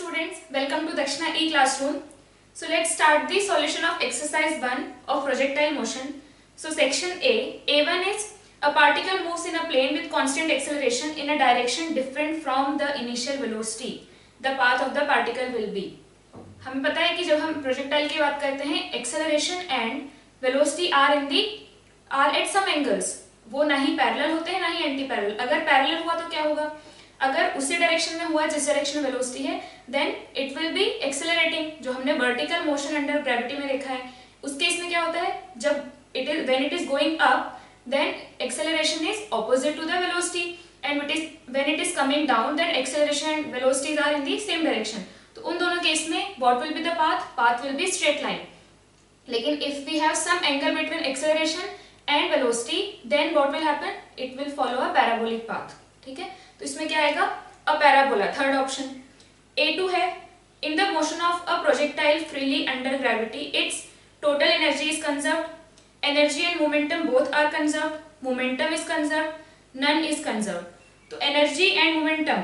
students, welcome to Dakshina E-Classroom. So let's start the solution of exercise 1 of projectile motion. So section A, A1 is a particle moves in a plane with constant acceleration in a direction different from the initial velocity. The path of the particle will be. हमें पता है कि जब हम projectile की बात करते हैं acceleration and velocity are at some angles, वो ना ही पैरेलल होते हैं ना ही एंटी पैरेलल. अगर पैरेलल हुआ तो क्या होगा, अगर उसी डायरेक्शन में हुआ जिस डायरेक्शन में वेलोसिटी है, then it will be accelerating. जो हमने वर्टिकल मोशन अंडर ग्रेविटी में देखा है, उस केस में क्या होता है, जब when it is going up then acceleration is opposite to the velocity, and when it is coming down then acceleration and velocities are in the same direction. तो उन दोनों केस में what will be the path will be straight line. लेकिन if we have some angle between acceleration and velocity, then what will happen, it will follow a parabolic path. ठीक है, तो इसमें क्या आएगा, a parabola. Third option. A2 है, in the motion of a projectile freely under gravity its total energy is conserved. Energy and momentum both are conserved. Momentum is conserved, none is conserved. तो energy and momentum,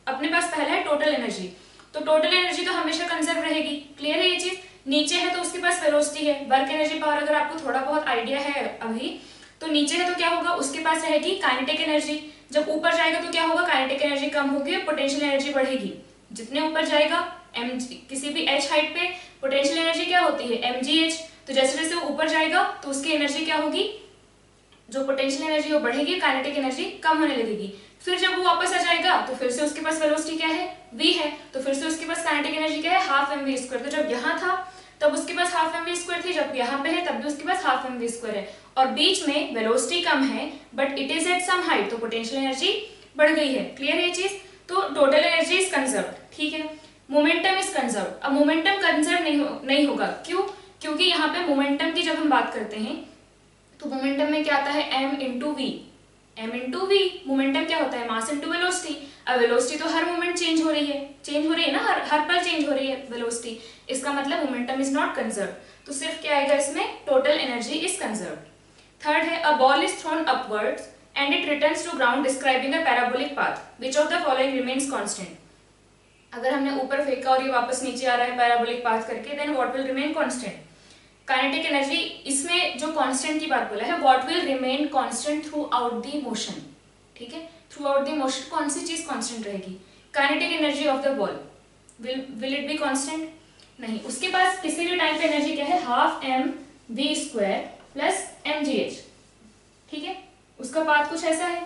अपने पास पहला है total energy, तो total energy तो हमेशा conserve रहेगी. Clear है ये चीज. नीचे है तो उसके पास वेलोसिटी है. वर्क एनर्जी पावर अगर आपको थोड़ा बहुत आइडिया है अभी, तो नीचे है तो क्या होगा, उसके पास रहेगी काइनेटिक एनर्जी. जब ऊपर जाएगा तो क्या होगा, काइनेटिक एनर्जी कम होगी, पोटेंशियल एनर्जी बढ़ेगी. जितने ऊपर जाएगा किसी भी h हाइट पे पोटेंशियल एनर्जी क्या होती है, mgh. तो जैसे जैसे वो ऊपर जाएगा तो उसकी एनर्जी क्या होगी, जो पोटेंशियल एनर्जी वो बढ़ेगी, काइनेटिक एनर्जी कम होने लगेगी. फिर जब वो वापस आ जाएगा तो फिर से उसके पास वेलोसिटी क्या है, v है, तो फिर से उसके पास काइनेटिक एनर्जी क्या है, हाफ mv². तो जब यहाँ था तब उसके पास हाफ mv² थी, जब यहाँ पे है तब भी उसके पास हाफ mv² है, और बीच में वेलोसिटी कम है but it is at some height, तो पोटेंशियल एनर्जी बढ़ गई है. क्लियर है ये चीज. तो टोटल एनर्जी इज कंजर्व्ड. ठीक है. Momentum is conserved. अब मोमेंटम कंजर्व नहीं होगा. क्यों? क्योंकि यहाँ पे मोमेंटम की जब हम बात करते हैं तो मोमेंटम में क्या आता है, m इंटू वी. मोमेंटम क्या होता है, मास इंटू वेलोसिटी. अब वेलोसिटी तो हर मोमेंट चेंज हो रही है ना, हर पल चेंज हो रही है वेलोसिटी. इसका मतलब मोमेंटम इज नॉट कंजर्व. तो सिर्फ क्या आएगा इसमें, total energy is conserve. Third है, a ball is thrown upwards and it returns to ground describing a parabolic path, which of the following remains constant. अगर हमने ऊपर फेंका और ये वापस नीचे आ रहा है पैराबोलिक पाथ करके, then what will remain constant. Kinetic energy, इसमें जो कांस्टेंट की बात बोला है, what will remain constant throughout the motion. ठीक है, थ्रू आउट द मोशन कौन सी चीज कांस्टेंट रहेगी, kinetic energy of the ball. Will it be constant? नहीं. उसके पास किसी भी टाइम पे एनर्जी क्या है, हाफ mv² प्लस mgh. ठीक है, उसका पाथ कुछ ऐसा है.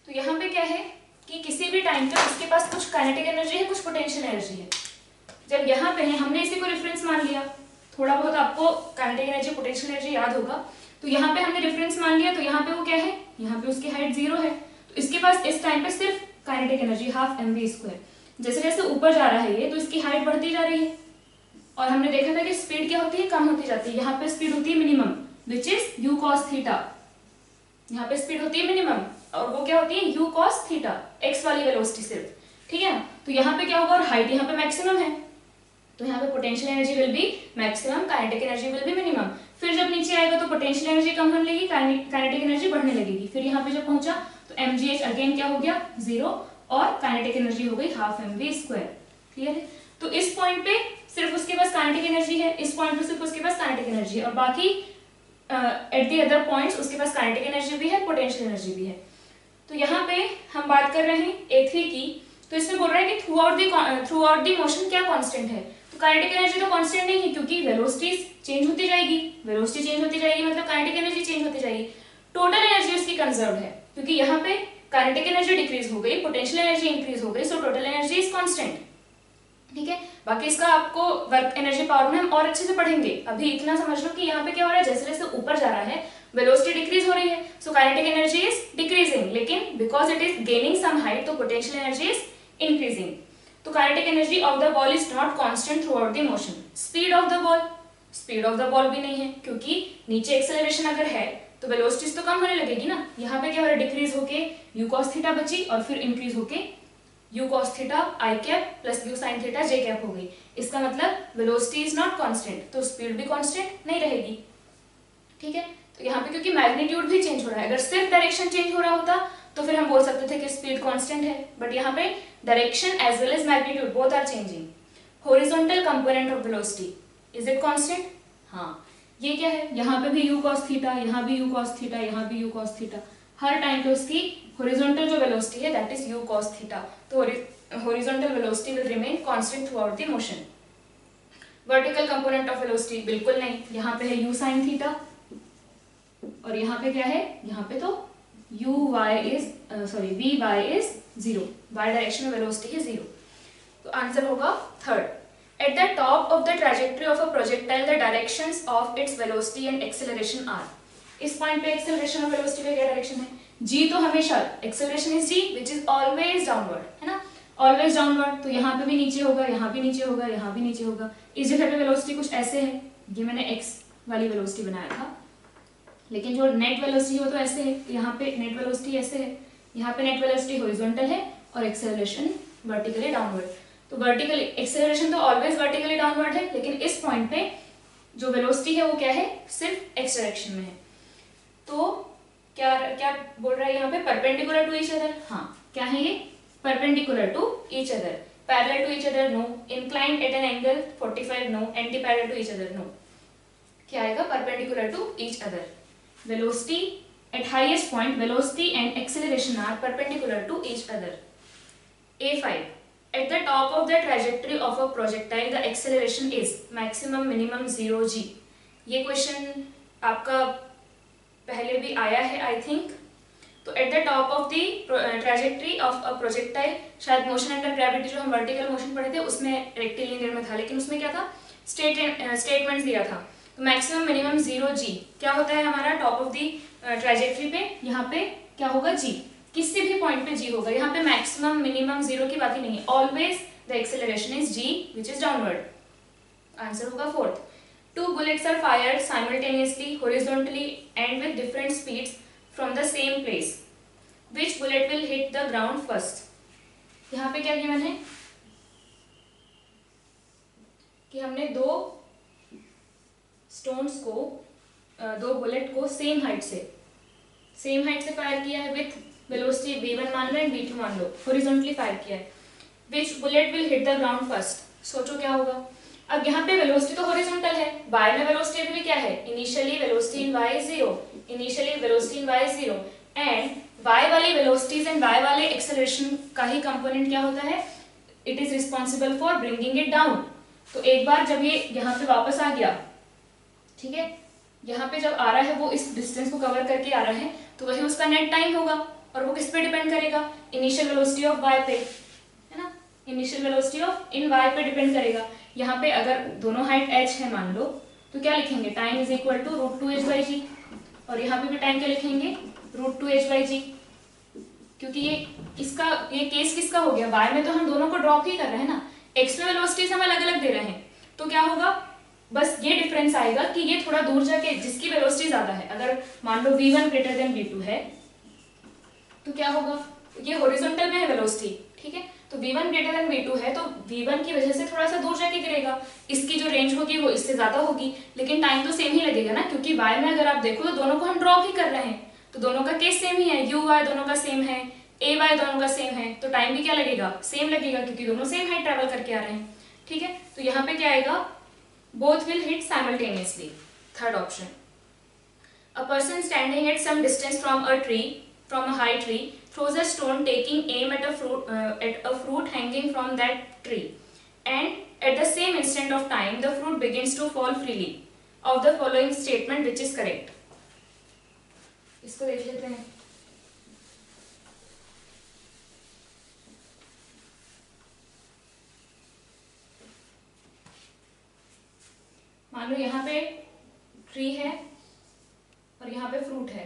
तो यहाँ पे क्या है कि किसी भी टाइम पे उसके पास कुछ काइनेटिक एनर्जी है, कुछ पोटेंशियल एनर्जी है. जब यहाँ पे है, हमने इसी को रेफरेंस मान लिया. थोड़ा बहुत आपको काइनेटिक एनर्जी पोटेंशियल एनर्जी याद होगा, तो यहाँ पे हमने रेफरेंस मान लिया. तो यहाँ पे वो क्या है, यहाँ पे उसकी हाइट 0 है, तो इसके पास इस टाइम पे सिर्फ काइनेटिक एनर्जी हाफ mv². जैसे जैसे ऊपर जा रहा है ये, तो इसकी हाइट बढ़ती जा रही है, और हमने देखा था कि स्पीड क्या होती है, कम होती जाती है. यहाँ पे स्पीड होती है minimum, which is u cos theta. यहाँ पे स्पीड होती है मिनिमम, और वो क्या होती है, u cos थीटा, x वाली वेलोसिटी सिर्फ. ठीक है. तो यहाँ पे क्या होगा, और हाइट यहाँ पे मैक्सिमम है, तो यहाँ पे potential energy will be maximum, kinetic energy will be minimum. फिर जब नीचे आएगा तो पोटेंशियल एनर्जी कम होने लगेगी, काइनेटिक एनर्जी बढ़ने लगेगी. फिर यहाँ पे जब पहुंचा तो mgh अगेन क्या हो गया, 0, और काइनेटिक एनर्जी हो गई हाफ mv². क्लियर है. तो इस पॉइंट पे सिर्फ उसके पास काइनेटिक एनर्जी है, इस पॉइंट पे सिर्फ उसके पास काइनेटिक एनर्जी है, और बाकी एट द अदर पॉइंट्स उसके पास काइनेटिक एनर्जी भी है, पोटेंशियल एनर्जी भी है. तो यहाँ पे हम बात कर रहे हैं A3 की. तो इसमें बोल रहा है कि थ्रू आउट द मोशन क्या कांस्टेंट है. तो काइनेटिक एनर्जी तो कांस्टेंट नहीं है, क्योंकि वेलोसिटी चेंज होती जाएगी. वेलोसिटी चेंज होती जाएगी मतलब काइनेटिक एनर्जी चेंज होती जाएगी. टोटल एनर्जी उसकी कंजर्व्ड है, क्योंकि यहाँ पे काइनेटिक एनर्जी डिक्रीज हो गई, पोटेंशियल एनर्जी इंक्रीज हो गई, so total energy is constant. ठीक है. बाकी इसका आपको वर्क एनर्जी पावर में हम और अच्छे से पढ़ेंगे. अभी इतना समझ लो कि यहाँ पे क्या हो रहा है, जैसे जैसे ऊपर जा रहा है वेलोसिटी डिक्रीज हो रही है, so kinetic energy is decreasing, लेकिन because it is gaining some height, तो पोटेंशियल एनर्जी इज इंक्रीजिंग. तो kinetic energy of the ball is not constant throughout the motion. Speed of the ball भी नहीं है, क्योंकि नीचे acceleration अगर है तो वेलोसिटीज तो कम होने लगेगी ना. यहाँ पे क्या हो रहा है, डिक्रीज होके u cos थीटा बची, और फिर इंक्रीज होके u cos theta i cap plus u sin theta j cap हो गई. इसका मतलब वेलोसिटी इज नॉट कांस्टेंट, तो स्पीड भी कांस्टेंट नहीं रहेगी. ठीक है. तो यहाँ पे क्योंकि मैग्नीट्यूड भी चेंज हो रहा है, अगर सिर्फ डायरेक्शन चेंज हो रहा होता तो फिर हम बोल सकते थे कि स्पीड कांस्टेंट है, बट यहाँ पे direction as well as magnitude both are changing. Horizontal component of velocity, is it constant? हाँ, ये क्या है, यहाँ पे भी u cos थीटा, यहाँ भी u cos थीटा, यहाँ भी u cos थीटा, हर टाइम पे उसकी हॉरिजॉन्टल जो वेलोसिटी है that is u cos theta, तो horizontal velocity will remain constant throughout the motion. Vertical component of velocity बिल्कुल नहीं, यहाँ पे है u sin थीटा और यहाँ पे क्या है, यहाँ पे तो v y is 0, y direction में वेलोसिटी है 0, तो आंसर होगा third. At the top of the trajectory of a projectile, the directions of its velocity and acceleration are। इस पॉइंट पे एक्सेलरेशन और वेलोसिटी का क्या डायरेक्शन है, g तो हमेशा, acceleration is g which is always downward, है ना, ऑलवेज डाउनवर्ड, तो यहाँ पे भी नीचे होगा, यहाँ भी नीचे होगा, यहाँ भी नीचे होगा। इस जगह पे वेलोसिटी कुछ ऐसे है, ये मैंने x वाली वेलोसिटी बनाया था, लेकिन जो नेट वेलोसिटी वो तो ऐसे है, यहाँ पे नेट वेलोसिटी ऐसे है, यहाँ पे नेट वेलोसिटी हॉरिजॉन्टल है और एक्सेलरेशन वर्टिकली डाउनवर्ड। तो वर्टिकली एक्सेलरेशन तो ऑलवेज वर्टिकली डाउनवर्ड है, लेकिन इस पॉइंट पे जो वेलोसिटी है वो क्या है, सिर्फ एक्स डायरेक्शन में है। तो क्या क्या बोल रहा है यहाँ पे, परपेंडिकुलर टू ईच अदर, हाँ क्या है ये, perpendicular to each other, parallel to each other no, inclined at an angle 45 no, anti parallel to each other no. क्या आएगा, perpendicular to each other. Velocity at highest point, velocity and acceleration are perpendicular to each other. A5, at the top of the trajectory of a projectile the acceleration is maximum minimum 0 g। ये question आपका पहले भी आया है I think. तो at the top of the trajectory of a projectile, शायद motion under gravity जो हम वर्टिकल मोशन पढ़े थे उसमें रेक्टिलिनियर में था, लेकिन उसमें क्या था, स्टेटमेंट दिया था। तो मैक्सिमम मिनिमम 0 g क्या होता है हमारा, टॉप ऑफ द ट्रैजेक्टरी पे यहाँ पे क्या होगा, g, किसी भी पॉइंट पे g होगा, यहाँ पे मैक्सिमम मिनिमम 0 की बात ही नहीं है, always the acceleration is g which is downward. Answer होगा fourth. 2 bullets are fired simultaneously horizontally and with different speeds from the same place. Which bullet will hit the ground first? यहाँ पे क्या given है कि हमने दो stones को, दो बुलेट को सेम हाइट से फायर किया है विथ वेलोसिटी v1 मान लो एंड v2 मान लो, हॉरिजॉन्टली फायर किया है। Which bullet will hit the ground first? सोचो क्या होगा। अब यहाँ पे वेलोसिटी तो हॉरिजॉन्टल है, y में वेलोसिटी भी क्या है, initially velocity in y is 0, initially velocity in y is 0, and y वाली वेलोसिटीज एंड y वाले एक्सेलरेशन का ही कंपोनेंट क्या होता है, it is responsible for bringing it down. तो एक बार जब ये यहाँ पे वापस आ गया, ठीक है, यहाँ पे जब आ रहा है वो इस डिस्टेंस को कवर करके आ रहा है, तो वही उसका नेट टाइम होगा, और वो किस पे डिपेंड करेगा, इनिशियल वेलोसिटी ऑफ y पे, है ना, initial velocity of in y पे डिपेंड करेगा। यहाँ पे अगर दोनों हाइट h है मान लो, तो क्या लिखेंगे, time is equal to √2h/g, और यहाँ पे भी टाइम क्या लिखेंगे, √2h/g, क्योंकि ये केस किसका हो गया, y में तो हम दोनों को ड्रॉप ही कर रहे हैं ना, x में वेलोसिटीज हम अलग अलग दे रहे हैं, तो क्या होगा, बस ये डिफरेंस आएगा कि ये थोड़ा दूर जाके जिसकी वेलोसिटी ज्यादा है, अगर मान लो v1 ग्रेटर देन v2 है, तो क्या होगा, ये हॉरिजॉन्टल में है वेलोसिटी, ठीक है, तो v1 ग्रेटर देन v2 है, तो v1 की वजह से थोड़ा सा दूर जाके गिरेगा, इसकी जो रेंज होगी वो इससे ज्यादा होगी, लेकिन टाइम तो सेम ही लगेगा ना, क्योंकि y में अगर आप देखो तो दोनों को हम ड्रॉप ही कर रहे हैं, तो दोनों का केस सेम ही है, u y दोनों का सेम है, a y दोनों का सेम है, तो टाइम भी क्या लगेगा, सेम लगेगा, क्योंकि दोनों सेम हाइट ट्रेवल करके आ रहे हैं, ठीक है। तो यहाँ पे क्या आएगा, both will hit simultaneously, third option। A person standing at some distance from a high tree throws a stone taking aim at a fruit hanging from that tree, and at the same instant of time the fruit begins to fall freely। Of the following statement which is correct? इसको देख लेते हैं। मान लो यहाँ पे tree है और यहाँ पे फ्रूट है,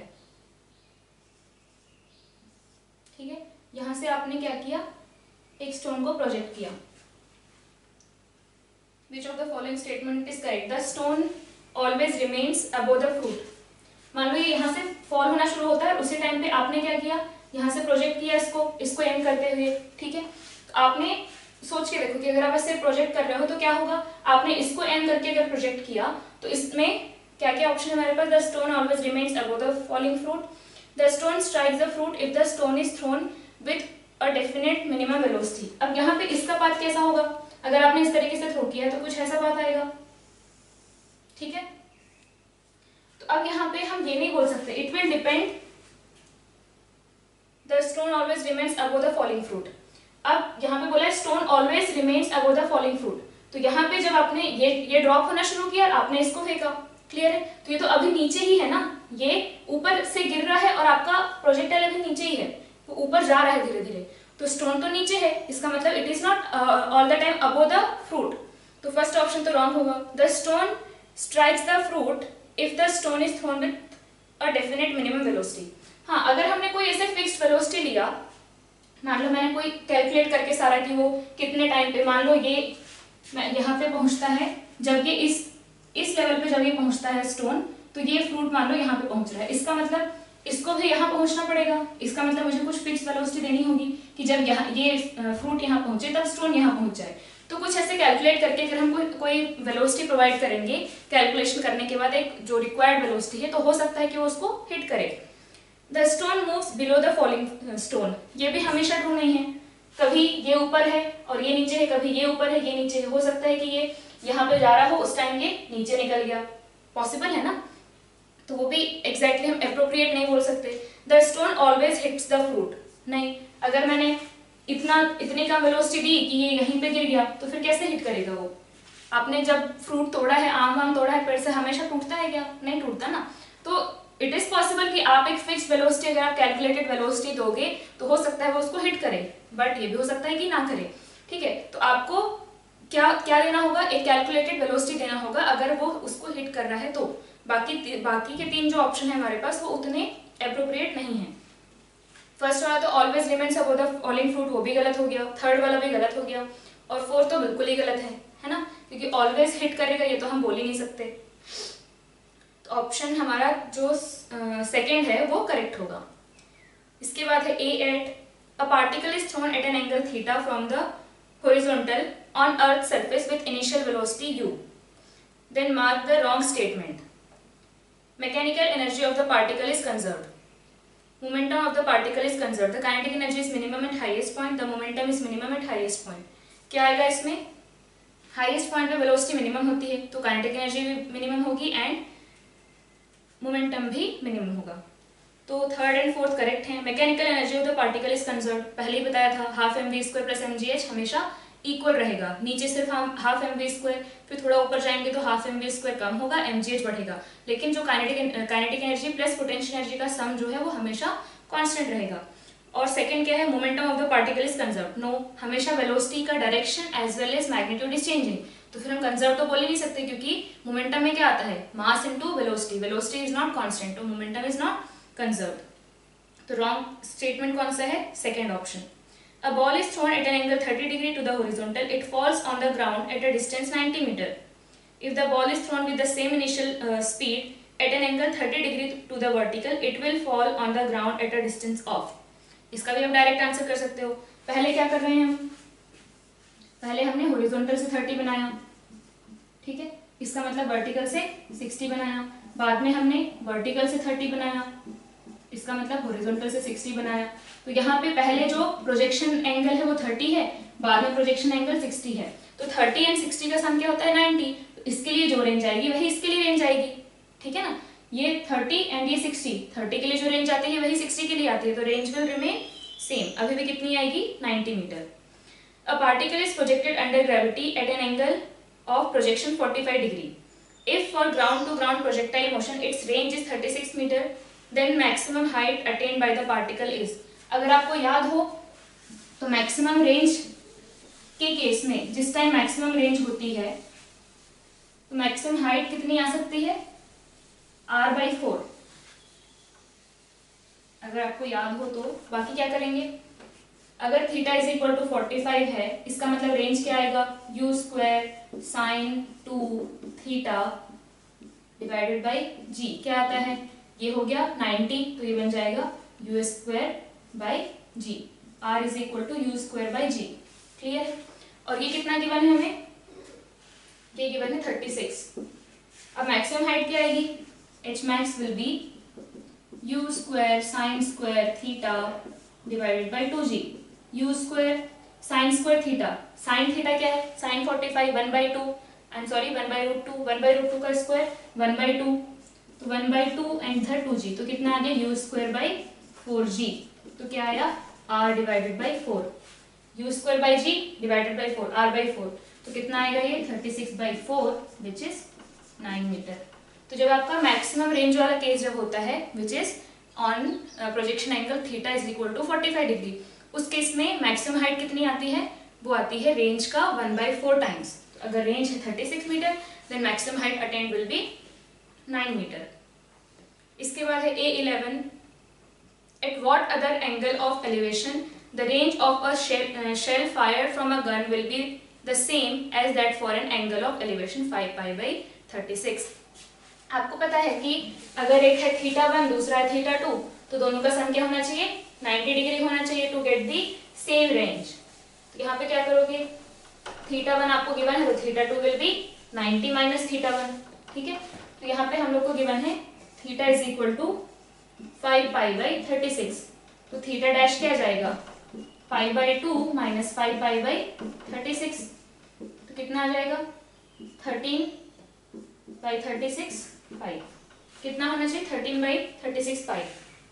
ठीक है, यहाँ से आपने क्या किया, एक स्टोन को प्रोजेक्ट किया। Which of the following statement is correct? The stone always remains above the fruit। मान लो ये यहाँ से फॉल होना शुरू होता है, उसी टाइम पे आपने क्या किया, यहाँ से प्रोजेक्ट किया इसको एम करते हुए, ठीक है। तो आपने सोच के देखो कि अगर आप इससे प्रोजेक्ट कर रहे हो तो क्या होगा, आपने इसको एम करके अगर प्रोजेक्ट किया तो इसमें क्या क्या ऑप्शन है हमारे पास, the stone always remains above the falling fruit, the stone strikes the fruit if the stone is thrown with a definite minimum velocity. अब यहाँ पे इसका पाथ कैसा होगा, अगर आपने इस तरीके से थ्रो किया तो कुछ ऐसा पाथ आएगा, ठीक है। तो अब यहाँ पे हम ये नहीं बोल सकते it will depend the stone always remains above the falling fruit. अब यहाँ पे बोला है stone always remains above the falling fruit, तो यहाँ पे जब आपने ये ड्रॉप होना शुरू किया और आपने इसको फेंका, क्लियर है, तो ये तो अभी नीचे ही है ना, ये ऊपर से गिर रहा है और आपका प्रोजेक्टाइल अभी नीचे ही है, तो ऊपर जा रहा है धीरे धीरे, तो स्टोन तो नीचे है, इसका मतलब it is not all the time above the fruit, तो फर्स्ट ऑप्शन तो रॉन्ग होगा। The stone strikes the fruit if the stone is throne with a definite minimum velocity. हाँ, अगर हमने कोई ऐसे फिक्स्ड वेलोसिटी लिया, मान लो मैंने कोई कैलकुलेट करके सारा कि वो कितने टाइम पे, मान लो ये यहाँ पे पहुंचता है, जब ये इस लेवल पे जब ये पहुंचता है स्टोन, तो ये फ्रूट मान लो यहाँ पे पहुंच रहा है, इसका मतलब इसको भी यहाँ पहुंचना पड़ेगा, इसका मतलब मुझे कुछ फिक्स वेलोसिटी देनी होगी कि जब यहाँ ये फ्रूट यहाँ पहुंचे तब स्टोन यहाँ पहुंच जाए। तो कुछ ऐसे कैलकुलेट करके अगर हम कोई वेलोसिटी प्रोवाइड करेंगे कैलकुलेशन करने के बाद, एक जो रिक्वायर्ड वेलोसिटी है, तो हो सकता है कि वो उसको हिट करे। The stone moves below the falling stone, ये भी हमेशा ट्रू नहीं है, कभी ये ऊपर है और ये नीचे है, कभी ये ऊपर है ये नीचे है, हो सकता है कि ये यहाँ पे जा रहा हो उस टाइम ये नीचे निकल गया, पॉसिबल है ना, तो वो भी एग्जैक्टली हम अप्रोप्रिएट नहीं बोल सकते। The stone always hits the fruit, नहीं, अगर मैंने इतने कम वेलोसिटी दी कि ये यहीं पे गिर गया तो फिर कैसे हिट करेगा वो। आपने जब फ्रूट तोड़ा है, आम तोड़ा है पेड़ से, हमेशा टूटता है क्या, नहीं टूटता ना। तो इट इज पॉसिबल कि आप एक फिक्स वेलोसिटी, अगर आप कैलकुलेटेड वेलोसिटी दोगे तो हो सकता है वो उसको हिट करे, बट ये भी हो सकता है कि ना करे, ठीक है। तो आपको क्या देना होगा, एक कैलकुलेटेड वेलोसिटी देना होगा अगर वो उसको हिट कर रहा है तो। बाकी के 3 जो ऑप्शन है हमारे पास वो उतने अप्रोप्रिएट नहीं है। फर्स्ट वाला तो always remains above the falling fruit, वो भी गलत हो गया, थर्ड वाला भी गलत हो गया, और फोर्थ तो बिल्कुल ही गलत है ना, क्योंकि ऑलवेज हिट करेगा ये तो हम बोल ही नहीं सकते। तो ऑप्शन हमारा जो सेकेंड है वो करेक्ट होगा। इसके बाद है A8, a particle is thrown at an angle theta from the horizontal on earth surface with initial velocity u, then mark the wrong statement. Mechanical energy of the particle is conserved. Momentum of the particle is conserved. The kinetic energy is minimum at highest point. The momentum is minimum at highest point. क्या आएगा इसमें, highest point पे velocity minimum होती है तो kinetic energy भी minimum होगी and momentum भी मिनिमम होगा। तो थर्ड एंड फोर्थ करेक्ट है। Mechanical energy of the particle is conserve, पहले ही बताया था, हाफ mv² प्लस mgh हमेशा इक्वल रहेगा, नीचे सिर्फ हम हाफ mv², फिर थोड़ा ऊपर जाएंगे तो हाफ mv² कम होगा, mgh बढ़ेगा, लेकिन जो kinetic energy plus potential energy का सम जो है वो हमेशा कांस्टेंट रहेगा। और सेकंड क्या है, momentum of the particle is conserve, no, हमेशा वेलोसिटी का direction as well as magnitude is changing, तो फिर हम कंजर्व तो बोल ही नहीं सकते क्योंकि मोमेंटम में क्या आता है, mass into velocity, velocity is not constant, तो मोमेंटम इज नॉट कंजर्व। तो रॉन्ग स्टेटमेंट कौन सा है, second option. A ball is thrown at an angle 30 degree to the horizontal. It falls on the ground at a distance 90 meter. If the ball is thrown with the same initial speed at an angle 30 degree to the vertical, it will fall on the ground at a distance of. इसका भी आप direct answer कर सकते हो। पहले क्या कर रहे हैं हम, पहले हमने हॉरिजॉन्टल से 30 बनाया, ठीक है, इसका मतलब वर्टिकल से 60 बनाया, बाद में हमने वर्टिकल से 30 बनाया, इसका मतलब हॉरिजॉन्टल से 60 बनाया। तो यहाँ पे पहले जो प्रोजेक्शन एंगल है वो 30 है, बाद में प्रोजेक्शन एंगल 60 है, तो 30 एंड 60 का सम क्या होता है 90, तो इसके लिए जो रेंज आएगी वही इसके लिए रेंज आएगी, ठीक है ना। ये 30 एंड ये 60, 30 के लिए जो रेंज आती है वही 60 के लिए आती है, तो रेंज विल रिमेन सेम, अभी भी कितनी आएगी 90 metre. A particle is projected under gravity at an angle of projection 45 degree. If for ground to ground projectile motion its range is 36 metre, then maximum height attained by the particle is. अगर आपको याद हो तो maximum range के case में जिस time maximum range होती है तो मैक्सिमम हाइट कितनी आ सकती है, r/4, अगर आपको याद हो तो। बाकी क्या करेंगे, अगर थीटा इज इक्वल टू 45 है, इसका मतलब रेंज क्या आएगा, u² sin 2 theta divided by g, क्या आता है, ये हो गया 90, तो ये बन जाएगा u² by g, r is equal to u² by g, clear. और ये कितना गिवन है हमें, ये गिवन है 36। अब मैक्सिमम हाइट क्या आएगी, h max will be u square sine square theta divided by 2g। u square sine square theta, sine theta क्या है, साइन 45 1/2 एंड सॉरी 1/√2, 1/√2 का स्क्वायर 1/2, तो 1/2 एंड इधर 2g, तो कितना आ गया u स्क्वायर बाई 4g। तो क्या आया r divided by 4, u square by g divided by 4, r by 4, तो कितना आएगा ये 36/4 विच इज 9 मीटर। तो जब आपका मैक्सिमम रेंज वाला केस जब होता है which is on projection angle theta is equal to 45 degree, उस केस में मैक्सिमम हाइट कितनी आती है, वो आती है रेंज का 1/4 टाइम्स। तो अगर रेंज है 36 metre then maximum height attained will be 9 metre. इसके बाद है A11, at what other angle of elevation the range of a shell fire from a gun will be the same as that for an angle of elevation 5π/36। आपको पता है कि अगर एक है θ1 दूसरा है θ2, तो दोनों का सम क्या होना चाहिए, 90 डिग्री होना चाहिए to get the same range. तो यहाँ पे क्या करोगे, θ1 आपको गिवन है तो θ2 विल बी 90 माइनस θ1, ठीक है। तो यहाँ पे हम लोग को गिवन है θ इज इक्वल टू 5π/36, तो θ डैश क्या जाएगा, 5/2 माइनस 5π/36, तो कितना आ जाएगा 13/36 पाई, कितना होना चाहिए 13/36 pi,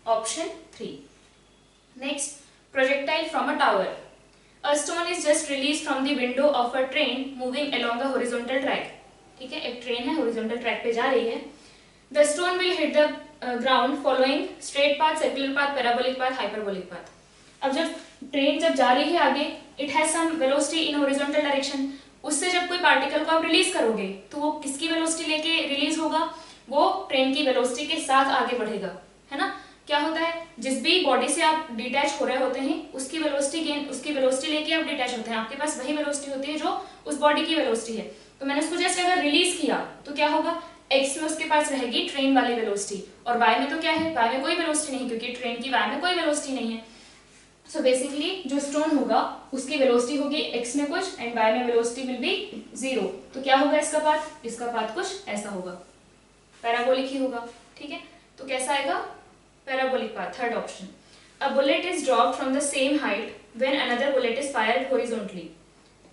option 3। Next, projectile from a tower, a stone is just release from the window of a train moving along a horizontal track, ठीक है, एक ट्रेन है हॉरिजॉन्टल ट्रैक पे जा रही है। The stone will hit the ground following straight path, circular path, parabolic path, hyperbolic path. अब जब ट्रेन जब जा रही है आगे, it has some velocity in horizontal direction, उससे जब कोई पार्टिकल को आप रिलीज करोगे तो वो किसकी वेलोसिटी लेके रिलीज होगा, वो ट्रेन की वेलोसिटी के साथ आगे बढ़ेगा, है ना। क्या होता है, जिस भी बॉडी से आप डिटैच हो रहे होते हैं उसकी वेलोसिटी लेके आप डिटैच होते हैं, आपके पास वही वेलोसिटी होती है जो उस बॉडी की वेलोसिटी है। तो मैंने उसको जस्ट अगर रिलीज किया तो क्या होगा, एक्स में उसके पास रहेगी ट्रेन वाली वेलोसिटी, और वाई में तो क्या है, वाई में कोई वेलोसिटी नहीं, क्योंकि ट्रेन की वाई में कोई वेलोसिटी नहीं है। सो बेसिकली जो स्टोन होगा उसकी वेलोसिटी होगी x में कुछ एंड y में वेलोसिटी विल बी 0। तो क्या होगा इसका पाथ कुछ ऐसा होगा, पैराबोलिक ही होगा, ठीक है। तो कैसा आएगा, parabolic path, third option. A bullet is dropped from the same height when another bullet is fired horizontally,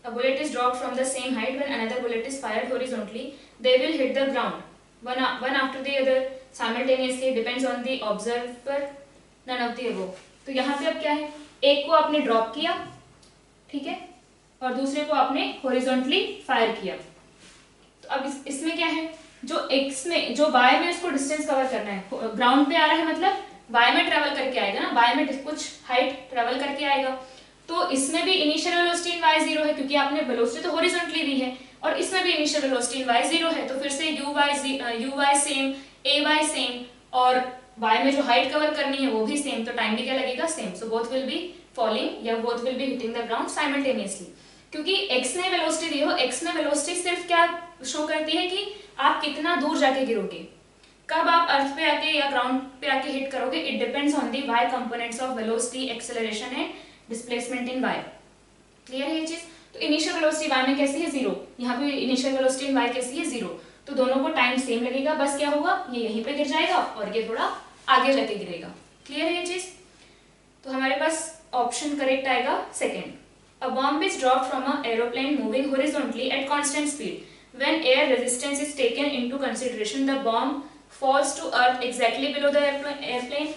a bullet is dropped from the same height when another bullet is fired horizontally, they will hit the ground one after the other simultaneously, depends on the observer, none of the above। तो यहाँ पे अब क्या है, एक को आपने drop किया, ठीक है, और दूसरे को आपने हॉरिजॉन्टली फायर किया। तो अब इसमें क्या है, जो x में जो y में उसको डिस्टेंस कवर करना है, ग्राउंड पे आ रहा है मतलब y में ट्रेवल करके आएगा ना, y में कुछ हाइट ट्रेवल करके आएगा। तो इसमें भी इनिशियल वेलोसिटी इन y 0 है, क्योंकि आपने वेलोसिटी तो हॉरिजॉन्टली दी है, और इसमें भी इनिशियल वेलोसिटी इन y 0 है। तो फिर से uy सेम, ay सेम, और y में जो हाइट कवर करनी है वो भी सेम, तो टाइम भी क्या लगेगा, same. So both will be falling या both will be hitting the ground simultaneously. क्योंकि x ने वेलोसिटी दी हो, x में वेलोसिटी सिर्फ क्या शो करती है कि आप कितना दूर जाके गिरोगे, कब आप अर्थ पे आके या ग्राउंड पे आके हिट करोगे, it depends on the y components of velocity, acceleration and displacement in y। Clear है ये चीज। तो इनिशियल वेलोसिटी y में कैसी है, 0, यहाँ पे इनिशियल वेलोसिटी इन y कैसी है, 0। तो दोनों को टाइम सेम लगेगा, बस क्या होगा, ये यहीं पे गिर जाएगा और ये थोड़ा आगे जाके गिरेगा। क्लियर है ये चीज। तो हमारे पास ऑप्शन करेक्ट आएगा second. A bomb is dropped from a aeroplane moving horizontally at constant speed when air resistance is taken into consideration the bomb falls to earth exactly below the airplane।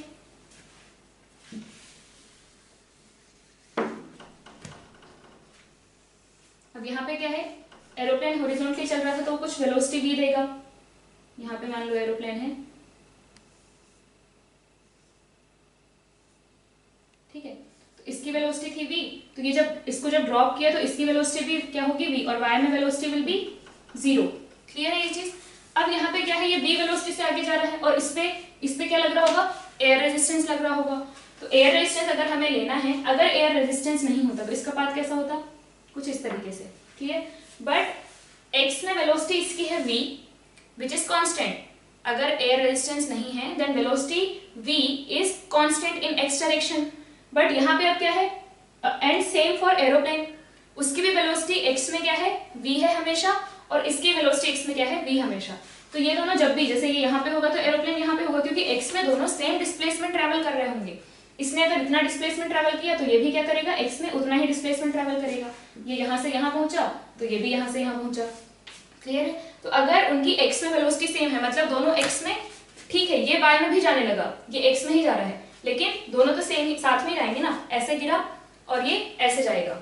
अब यहाँ पे क्या है, aeroplane horizontally चल रहा था तो कुछ वेलोसिटी भी देगा। यहाँ पे मान लो एरोप्लेन है, ठीक है, तो इसकी वेलोसिटी थी v, तो ये जब इसको जब ड्रॉप किया तो इसकी वेलोसिटी भी क्या होगी v, और y में वेलोसिटी विल बी 0। क्लियर है ये चीज। अब यहाँ पे क्या है, ये v वेलोसिटी से आगे जा रहा है, और इस पे क्या लग रहा होगा, एयर रेजिस्टेंस लग रहा होगा। तो एयर रेजिस्टेंस अगर हमें लेना है, अगर एयर रेजिस्टेंस नहीं होता तो इसका पाथ कैसा होता, कुछ इस तरीके से। क्लियर। बट x में वेलोसिटी इसकी है v विच इज कांस्टेंट, अगर एयर रेजिस्टेंस नहीं है then velocity v is constant in x direction. But यहाँ पे अब क्या है, एंड सेम फॉर एरोप्लेन, उसकी भी वेलोसिटी x में क्या है, v है हमेशा, और इसकी वेलोसिटी x में क्या है, v हमेशा। तो ये दोनों जब भी, जैसे ये यहाँ पे होगा तो एरोप्लेन यहाँ पे होगा, क्योंकि x में दोनों सेम डिस्प्लेसमेंट ट्रैवल कर रहे होंगे। इसने अगर इतना डिस्प्लेसमेंट ट्रैवल किया तो ये भी क्या करेगा, x में उतना ही डिस्प्लेसमेंट ट्रैवल करेगा। ये यहाँ से यहाँ पहुंचा तो ये भी यहाँ से यहाँ पहुंचा। क्लियर है? तो अगर उनकी x में वेलोसिटी सेम है, मतलब दोनों x में, ठीक है ये y में भी जाने लगा, ये x में ही जा रहा है, लेकिन दोनों तो सेम साथ में जाएंगे ना, ऐसे गिरा और ये ऐसे जाएगा,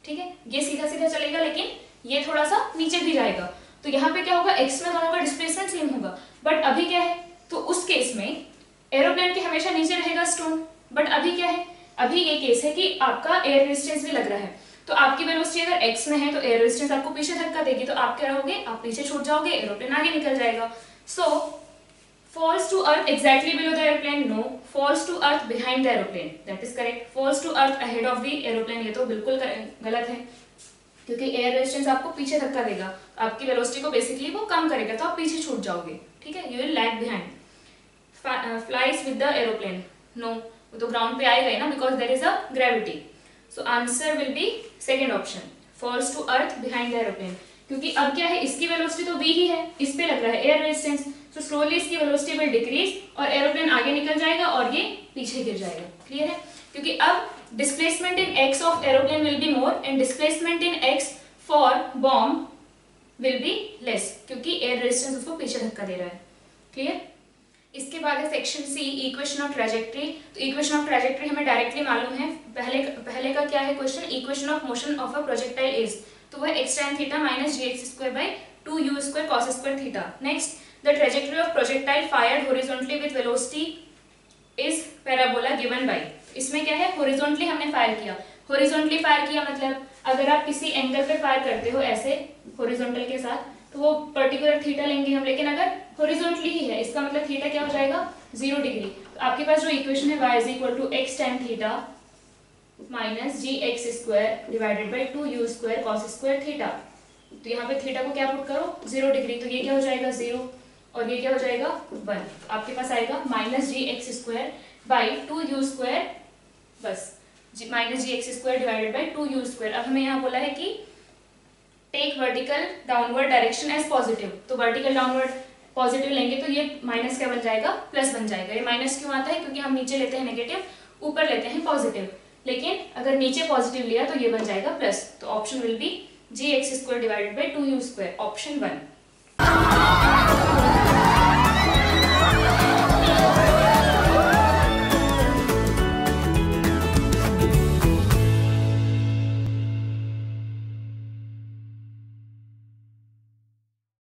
ठीक है, ये सीधा सीधा चलेगा लेकिन ये थोड़ा सा नीचे भी जाएगा। तो यहाँ पे क्या होगा, x में दोनों का डिस्प्लेसमेंट सेम होगा। बट अभी क्या है, तो उस केस में एरोप्लेन के हमेशा नीचे रहेगा स्टोन। बट अभी क्या है, अभी ये केस है कि आपका एयर रेजिस्टेंस भी लग रहा है, तो आपकी वेलोसिटी अगर x में है तो एयर रेजिस्टेंस आपको पीछे धक्का देगी, तो आप क्या रहोगे, आप पीछे छूट जाओगे, एरोप्लेन आगे निकल जाएगा। सो falls to earth exactly below the airplane, no, falls to earth behind the aeroplane, that is correct, falls to earth ahead of the aeroplane, ये तो बिल्कुल गलत है, क्योंकि एयर रेजिस्टेंस आपको पीछे धक्का देगा, आपकी वेलोसिटी को बेसिकली वो कम करेगा, तो आप पीछे छूट जाओगे, ठीक है, you will lag behind. Flies with the aeroplane, no, वो तो ग्राउंड पे आएगा ही ना, because there is a gravity. So answer will be second option, falls to earth behind the aeroplane, क्योंकि अब क्या है, इसकी वेलोसिटी तो v ही है, इस पे लग रहा है एयर रेजिस्टेंस, तो स्लोली इसकी वेलोसिटी विल डिक्रीज और एरोप्लेन आगे निकल जाएगा और ये पीछे गिर जाएगा। क्लियर है? क्योंकि अब displacement in x of aeroplane will be more and displacement in x for bomb will be less, क्योंकि एयर रेजिस्टेंस उसको पीछे धक्का दे रहा है। क्लियर? इसके बाद है section C, equation of trajectory. तो इक्वेशन ऑफ ट्रैजेक्टरी हमें डायरेक्टली मालूम है, पहले का क्या है question, equation of motion of a projectile is, तो वह x tan theta minus gx² / 2u² cos² theta. Next, the trajectory of projectile fired horizontally with velocity is parabola given by, इसमें क्या है, horizontally हमने फायर किया, horizontally fire किया मतलब अगर आप किसी एंगल पे फायर करते हो ऐसे horizontal के साथ, तो वो पर्टिकुलर थीटा लेंगे हम, लेकिन अगर horizontally ही है इसका मतलब थीटा क्या हो जाएगा, 0 डिग्री। तो आपके पास जो इक्वेशन है y = x tan theta minus gx² divided by 2u² cos² theta. तो यहाँ पे थीटा को क्या पुट करो, 0 डिग्री, तो ये क्या हो जाएगा 0 और ये क्या हो जाएगा 1, आपके पास आएगा माइनस gx² बाई 2u², बस minus gx² divided by 2u²। अब हमें यहाँ बोला है कि take vertical downward direction as positive, तो वर्टिकल डाउनवर्ड पॉजिटिव लेंगे तो ये माइनस क्या बन जाएगा, प्लस बन जाएगा। ये माइनस क्यों आता है, क्योंकि हम नीचे लेते हैं नेगेटिव, ऊपर लेते हैं पॉजिटिव, लेकिन अगर नीचे पॉजिटिव लिया तो ये बन जाएगा प्लस, तो option will be gx² divided by 2u², option 1।